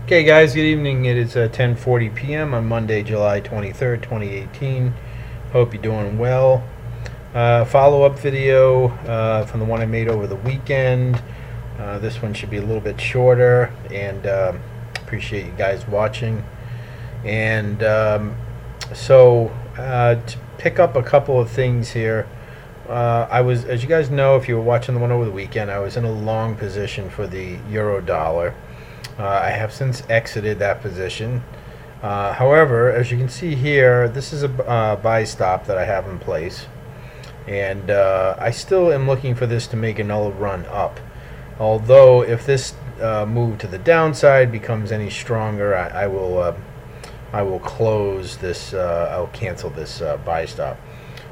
Okay, guys, good evening. It is 10:40 p.m. on Monday, July 23rd, 2018. Hope you're doing well. Follow-up video from the one I made over the weekend. This one should be a little bit shorter, and appreciate you guys watching. And to pick up a couple of things here, as you guys know, if you were watching the one over the weekend, I was in a long position for the euro dollar. I have since exited that position. However, as you can see here, this is a buy stop that I have in place, and I still am looking for this to make another run up. Although if this move to the downside becomes any stronger, I will close this. I'll cancel this buy stop.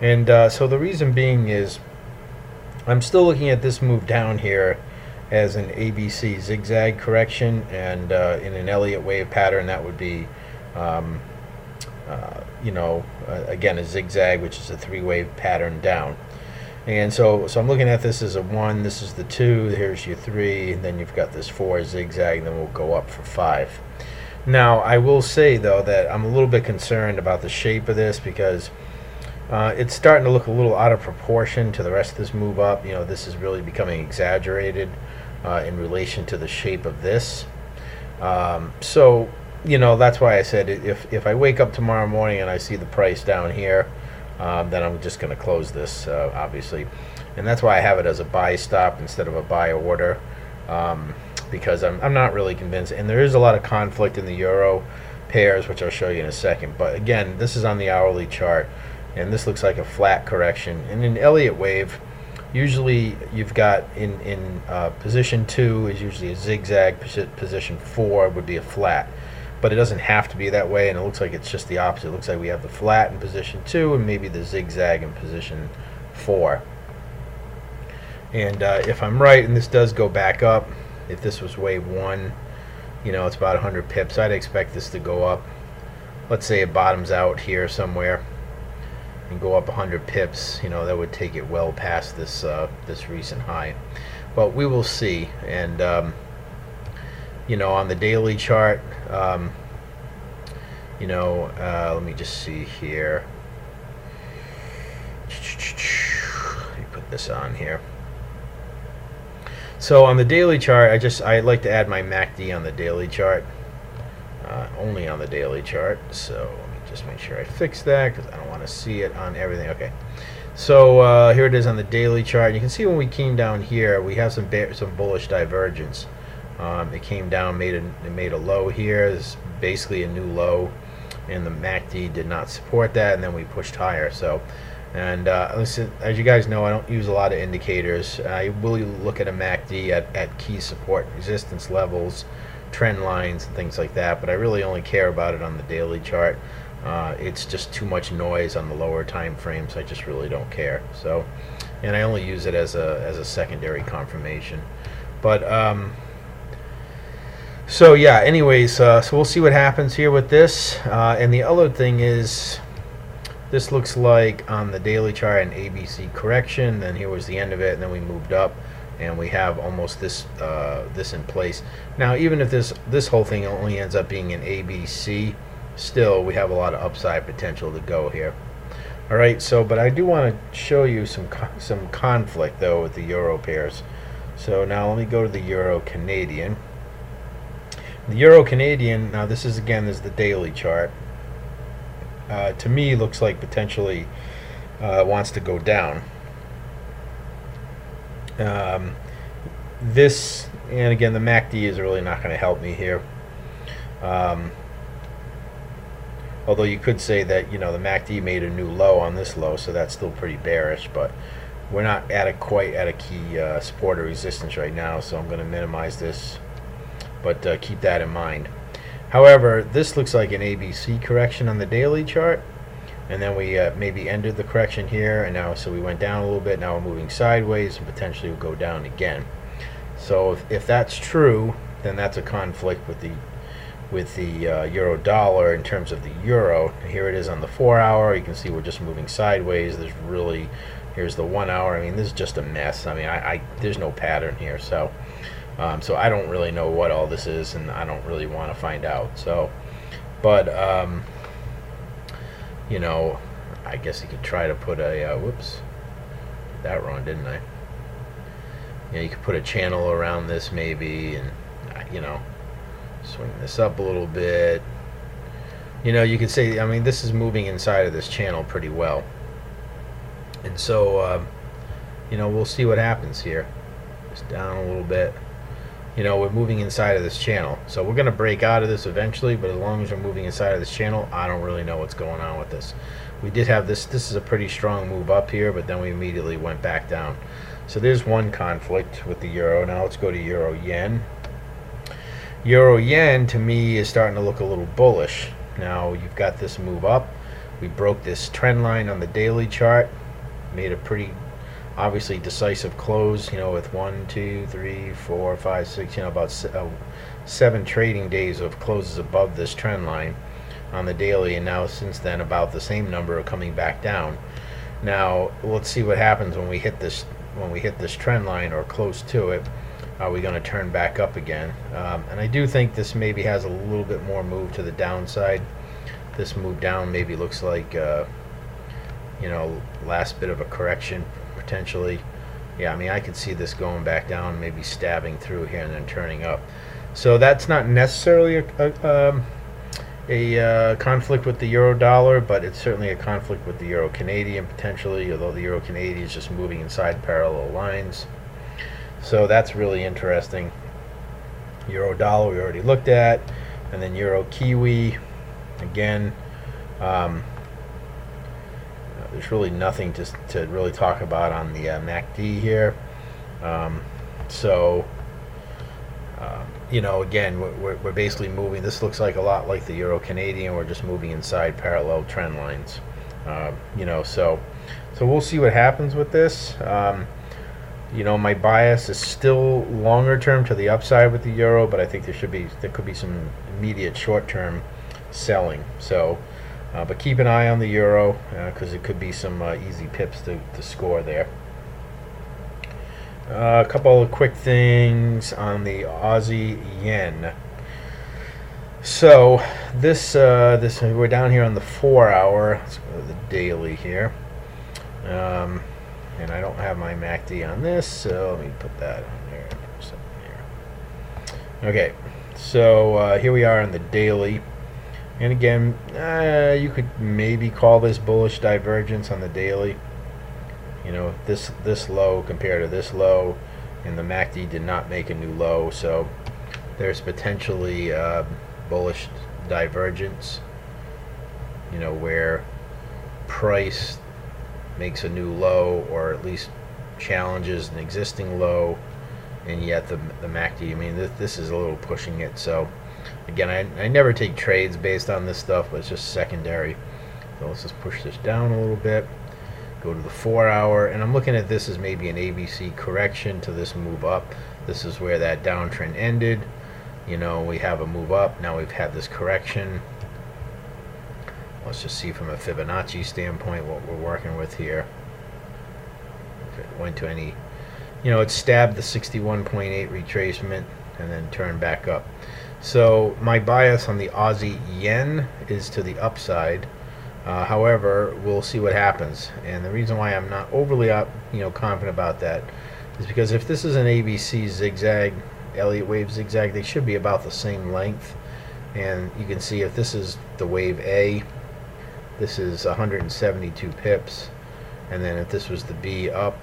And so the reason being is I'm still looking at this move down here as an ABC zigzag correction, and in an Elliot Wave pattern that would be again a zigzag, which is a three-wave pattern down. And so I'm looking at this as a 1, this is the 2, here's your 3, and then you've got this 4 zigzag, and then we'll go up for 5. Now I will say though that I'm a little bit concerned about the shape of this, because it's starting to look a little out of proportion to the rest of this move up. You know, this is really becoming exaggerated in relation to the shape of this. So, you know, that's why I said if I wake up tomorrow morning and I see the price down here, then I'm just going to close this, obviously. And that's why I have it as a buy stop instead of a buy order, because I'm not really convinced. And there is a lot of conflict in the euro pairs, which I'll show you in a second. But again, this is on the hourly chart, and this looks like a flat correction. And in Elliot Wave, usually you've got in position 2 is usually a zigzag, position 4 would be a flat, but it doesn't have to be that way, and it looks like it's just the opposite. It looks like we have the flat in position 2 and maybe the zigzag in position 4. And if I'm right, and this does go back up, if this was wave 1, you know, it's about 100 pips, I'd expect this to go up. Let's say it bottoms out here somewhere and go up 100 pips, you know, that would take it well past this this recent high. But we will see. And you know, on the daily chart, let me just see here. Let me put this on here. So on the daily chart, I like to add my MACD on the daily chart, only on the daily chart. So just make sure I fix that, because I don't want to see it on everything. Okay, so here it is on the daily chart. You can see when we came down here, we have some bullish divergence. It came down, it made a low here. This is basically a new low, and the MACD did not support that, and then we pushed higher. So, and listen, as you guys know, I don't use a lot of indicators. I will look at a MACD at key support resistance levels, trend lines, and things like that, but I really only care about it on the daily chart. It's just too much noise on the lower time frames. I just really don't care. So, and I only use it as a secondary confirmation. But so yeah, anyways, so we'll see what happens here with this. And the other thing is, this looks like on the daily chart an ABC correction, then here was the end of it, and then we moved up, and we have almost this this in place. Now, even if this whole thing only ends up being an ABC, still we have a lot of upside potential to go here. All right, so but I do want to show you some conflict though with the euro pairs. So now let me go to the euro Canadian. The euro Canadian, now this is the daily chart. To me, looks like potentially wants to go down. This, and again, the MACD is really not going to help me here. Although you could say that, you know, the MACD made a new low on this low, so that's still pretty bearish, but we're not quite at a key support or resistance right now, so I'm going to minimize this, but keep that in mind. However, this looks like an ABC correction on the daily chart, and then we maybe ended the correction here, and now so we went down a little bit, now we're moving sideways, and potentially we'll go down again. So if that's true, then that's a conflict with the euro dollar in terms of the euro. Here it is on the 4-hour. You can see we're just moving sideways. Here's the 1 hour. I mean, this is just a mess. I mean, there's no pattern here. So So I don't really know what all this is, and I don't really want to find out. So, but you know, I guess you could try to put a whoops, did that wrong, didn't I? You know, you could put a channel around this maybe, and you know, swing this up a little bit. You know, you could say, I mean, this is moving inside of this channel pretty well, and so you know, we'll see what happens here. Just down a little bit. You know, we're moving inside of this channel, so we're going to break out of this eventually, but as long as we're moving inside of this channel, I don't really know what's going on with this. We did have this is a pretty strong move up here, but then we immediately went back down. So there's one conflict with the euro. Now let's go to euro yen. Euro yen to me is starting to look a little bullish. Now you've got this move up. We broke this trend line on the daily chart, made a pretty obviously decisive close, you know, with 1, 2, 3, 4, 5, 6, you know, about 7 trading days of closes above this trend line on the daily, and now since then about the same number are coming back down. Now let's see what happens when we hit this trend line or close to it. Are we going to turn back up again? And I do think this maybe has a little bit more move to the downside. This move down maybe looks like you know, last bit of a correction potentially. Yeah, I mean, I could see this going back down, maybe stabbing through here and then turning up. So that's not necessarily a conflict with the euro dollar, but it's certainly a conflict with the euro Canadian potentially, although the euro Canadian is just moving inside parallel lines. So that's really interesting. Euro dollar we already looked at, and then euro Kiwi again. There's really nothing to really talk about on the MACD here. You know, again, we're basically moving. This looks like a lot like the euro Canadian. We're just moving inside parallel trend lines. You know, so we'll see what happens with this. You know, my bias is still longer term to the upside with the euro, but I think there could be some immediate short term selling. So. But keep an eye on the euro because it could be some easy pips to score there. A couple of quick things on the Aussie Yen. So this we're down here on the 4-hour. Let's go to the daily here, and I don't have my MACD on this, so let me put that on there. Okay, so here we are on the daily. And again, you could maybe call this bullish divergence on the daily. You know, this low compared to this low, and the MACD did not make a new low, so there's potentially bullish divergence. You know, where price makes a new low, or at least challenges an existing low, and yet the MACD. I mean, this is a little pushing it. So. Again, I never take trades based on this stuff, but it's just secondary. So let's just push this down a little bit. Go to the 4-hour, and I'm looking at this as maybe an ABC correction to this move up. This is where that downtrend ended. You know, we have a move up. Now we've had this correction. Let's just see from a Fibonacci standpoint what we're working with here. If it went to any, you know, it stabbed the 61.8 retracement and then turned back up. So my bias on the Aussie Yen is to the upside. However, we'll see what happens. And the reason why I'm not overly confident about that is because if this is an ABC zigzag, Elliot Wave zigzag, they should be about the same length. And you can see if this is the wave A, this is 172 pips. And then if this was the B up,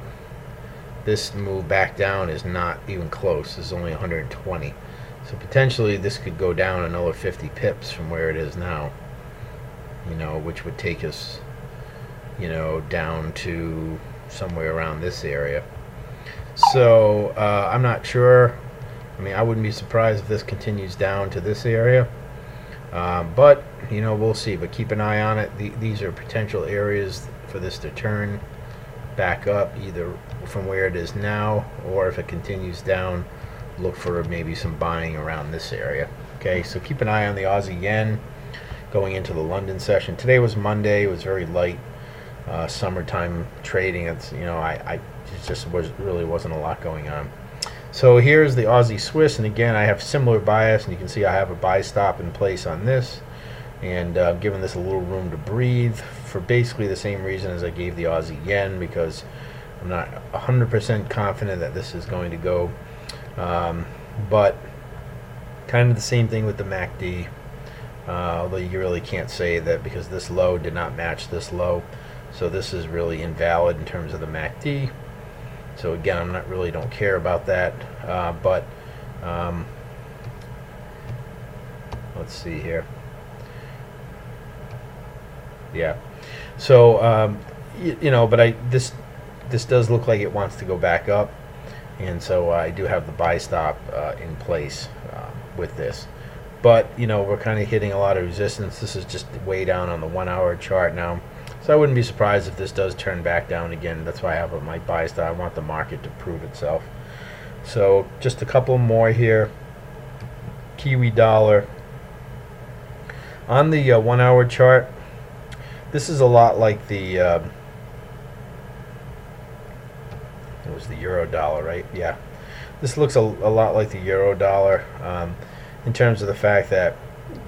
this move back down is not even close. This is only 120. So potentially this could go down another 50 pips from where it is now, you know, which would take us, you know, down to somewhere around this area. So I'm not sure. I mean, I wouldn't be surprised if this continues down to this area. But, you know, we'll see. But keep an eye on it. These are potential areas for this to turn back up, either from where it is now, or if it continues down, look for maybe some buying around this area. Okay, so keep an eye on the Aussie Yen going into the London session. Today was Monday. It was very light summertime trading. It's, you know, it just really wasn't a lot going on. So here's the Aussie Swiss, and again I have similar bias, and you can see I have a buy stop in place on this, and giving this a little room to breathe for basically the same reason as I gave the Aussie Yen, because I'm not 100% confident that this is going to go, but kind of the same thing with the MACD, although you really can't say that because this low did not match this low, so this is really invalid in terms of the MACD. So again, I'm not really don't care about that, but let's see here. Yeah, so you know, but this does look like it wants to go back up, and so I do have the buy stop in place with this. But you know, we're kind of hitting a lot of resistance. This is just way down on the 1 hour chart now. So I wouldn't be surprised if this does turn back down again. That's why I have my buy stop. I want the market to prove itself. So just a couple more here. Kiwi dollar. On the 1 hour chart, this is a lot like the it was the euro dollar, right? Yeah. This looks a lot like the euro dollar in terms of the fact that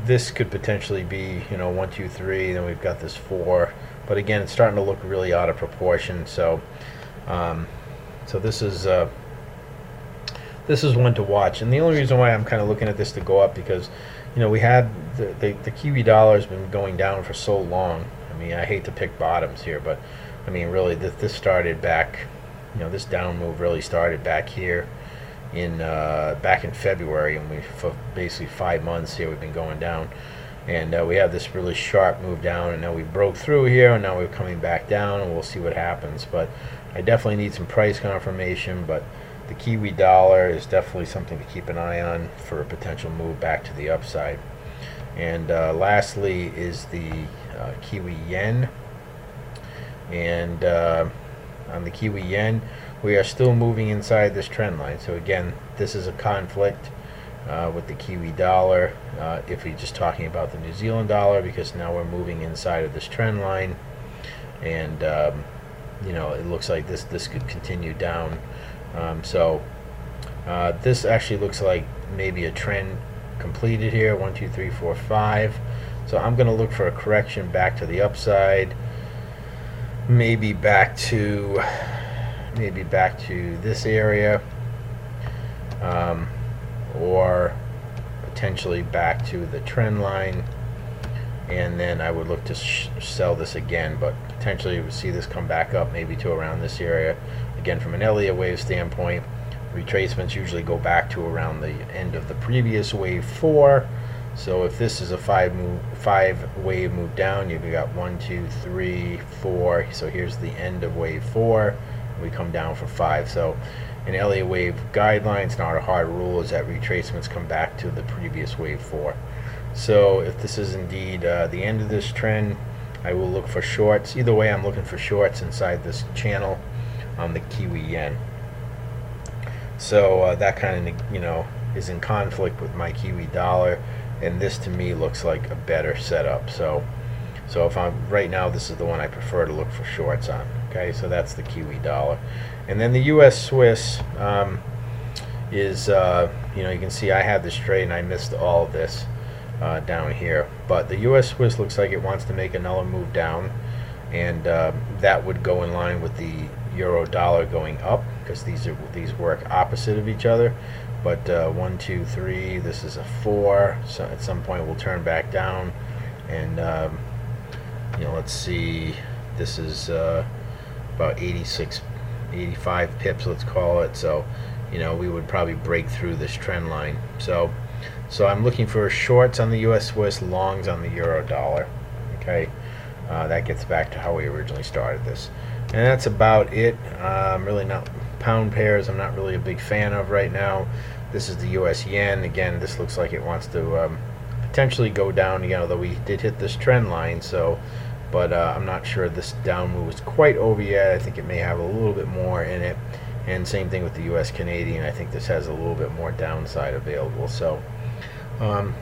this could potentially be, you know, 1, 2, 3, then we've got this 4. But again, it's starting to look really out of proportion. So, so this is one to watch. And the only reason why I'm kind of looking at this to go up, because you know we had the Kiwi dollar has been going down for so long. I mean, I hate to pick bottoms here, but I mean, really, this started back. You know, this down move really started back here in back in February, and we for basically 5 months here we've been going down. And we have this really sharp move down, and now we broke through here, and now we're coming back down, and we'll see what happens. But I definitely need some price confirmation, but the Kiwi dollar is definitely something to keep an eye on for a potential move back to the upside. And lastly is the Kiwi Yen. And on the Kiwi Yen, we are still moving inside this trend line. So again, this is a conflict with the Kiwi dollar, if we're just talking about the New Zealand dollar, because now we're moving inside of this trend line, and you know, it looks like this could continue down. So this actually looks like maybe a trend completed here. 1, 2, 3, 4, 5. So I'm going to look for a correction back to the upside, maybe back to this area. Or potentially back to the trend line, and then I would look to sell this again, but potentially you would see this come back up maybe to around this area. Again, from an Elliot Wave standpoint, retracements usually go back to around the end of the previous wave 4. So if this is a 5 wave move down, you've got 1, 2, 3, 4. So here's the end of wave 4. We come down for 5. So an Elliott Wave guideline, it's not a hard rule, is that retracements come back to the previous wave 4. So if this is indeed the end of this trend, I will look for shorts. Either way, I'm looking for shorts inside this channel on the Kiwi Yen. So that kind of, you know, is in conflict with my Kiwi dollar, and this to me looks like a better setup. So if I'm right now, this is the one I prefer to look for shorts on. Okay, so that's the Kiwi dollar. And then the US Swiss is, you know, you can see I had this trade and I missed all of this down here. But the US Swiss looks like it wants to make another move down, and that would go in line with the euro dollar going up, because these work opposite of each other. But 1, 2, 3, this is a 4, so at some point we'll turn back down. And you know, let's see, this is about 85 pips, let's call it. So you know, we would probably break through this trend line. So I'm looking for shorts on the US Swiss, longs on the euro dollar. Okay, that gets back to how we originally started this, and that's about it. Really not pound pairs, I'm not really a big fan of right now. This is the US Yen. Again, this looks like it wants to potentially go down again, although we did hit this trend line. So but I'm not sure this down move is quite over yet. I think it may have a little bit more in it, and same thing with the US Canadian. I think this has a little bit more downside available. So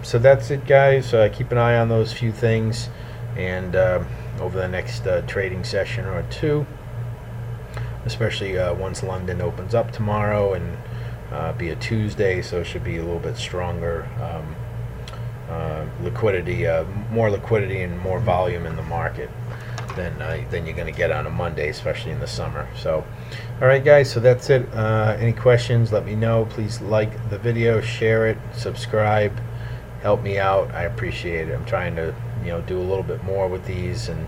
so that's it, guys. Keep an eye on those few things, and over the next trading session or two, especially once London opens up tomorrow, and be a Tuesday, so it should be a little bit stronger liquidity, more liquidity and more volume in the market than you're going to get on a Monday, especially in the summer. So, all right, guys. So that's it. Any questions? Let me know. Please like the video, share it, subscribe, help me out. I appreciate it. I'm trying to do a little bit more with these, and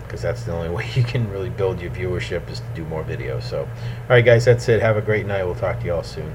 because that's the only way you can really build your viewership is to do more videos. So, all right, guys. That's it. Have a great night. We'll talk to you all soon.